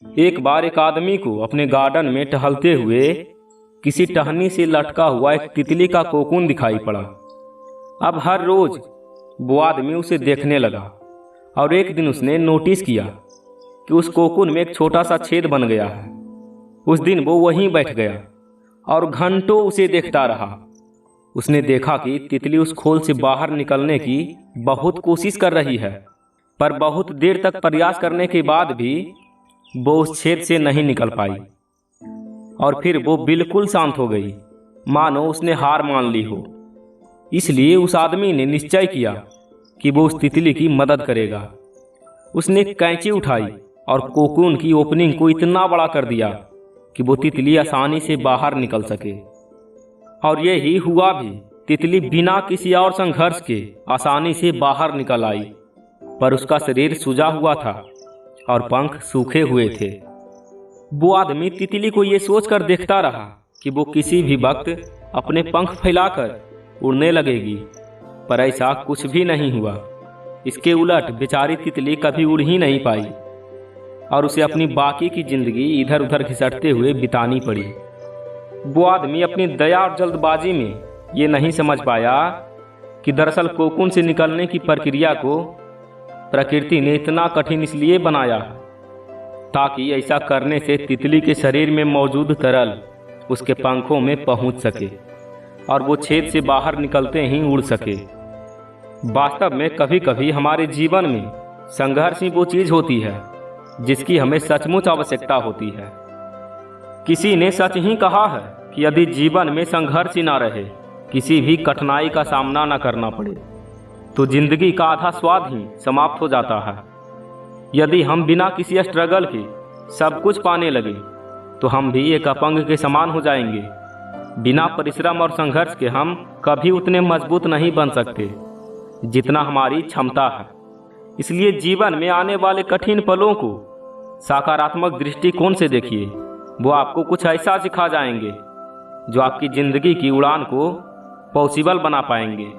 एक बार एक आदमी को अपने गार्डन में टहलते हुए किसी टहनी से लटका हुआ एक तितली का कोकून दिखाई पड़ा। अब हर रोज वो आदमी उसे देखने लगा और एक दिन उसने नोटिस किया कि उस कोकून में एक छोटा सा छेद बन गया है। उस दिन वो वहीं बैठ गया और घंटों उसे देखता रहा। उसने देखा कि तितली उस खोल से बाहर निकलने की बहुत कोशिश कर रही है, पर बहुत देर तक प्रयास करने के बाद भी वो उस छेद से नहीं निकल पाई और फिर वो बिल्कुल शांत हो गई, मानो उसने हार मान ली हो। इसलिए उस आदमी ने निश्चय किया कि वो उस तितली की मदद करेगा। उसने कैंची उठाई और कोकून की ओपनिंग को इतना बड़ा कर दिया कि वो तितली आसानी से बाहर निकल सके। और ये ही हुआ भी। तितली बिना किसी और संघर्ष के आसानी से बाहर निकल आई, पर उसका शरीर सूजा हुआ था और पंख सूखे हुए थे। वो आदमी तितली को ये सोचकर देखता रहा कि वो किसी भी वक्त अपने पंख फैलाकर उड़ने लगेगी, पर ऐसा कुछ भी नहीं हुआ। इसके उलट बेचारी तितली कभी उड़ ही नहीं पाई और उसे अपनी बाकी की जिंदगी इधर उधर घिसटते हुए बितानी पड़ी। वो आदमी अपनी दया और जल्दबाजी में ये नहीं समझ पाया कि दरअसल कोकून से निकलने की प्रक्रिया को प्रकृति ने इतना कठिन इसलिए बनाया ताकि ऐसा करने से तितली के शरीर में मौजूद तरल उसके पंखों में पहुंच सके और वो छेद से बाहर निकलते ही उड़ सके। वास्तव में कभी कभी हमारे जीवन में संघर्ष ही वो चीज होती है जिसकी हमें सचमुच आवश्यकता होती है। किसी ने सच ही कहा है कि यदि जीवन में संघर्ष ही ना रहे, किसी भी कठिनाई का सामना न करना पड़े, तो जिंदगी का आधा स्वाद ही समाप्त हो जाता है। यदि हम बिना किसी स्ट्रगल के सब कुछ पाने लगे तो हम भी एक अपंग के समान हो जाएंगे। बिना परिश्रम और संघर्ष के हम कभी उतने मजबूत नहीं बन सकते जितना हमारी क्षमता है। इसलिए जीवन में आने वाले कठिन पलों को सकारात्मक दृष्टिकोण से देखिए। वो आपको कुछ ऐसा सिखा जाएंगे जो आपकी जिंदगी की उड़ान को पॉसिबल बना पाएंगे।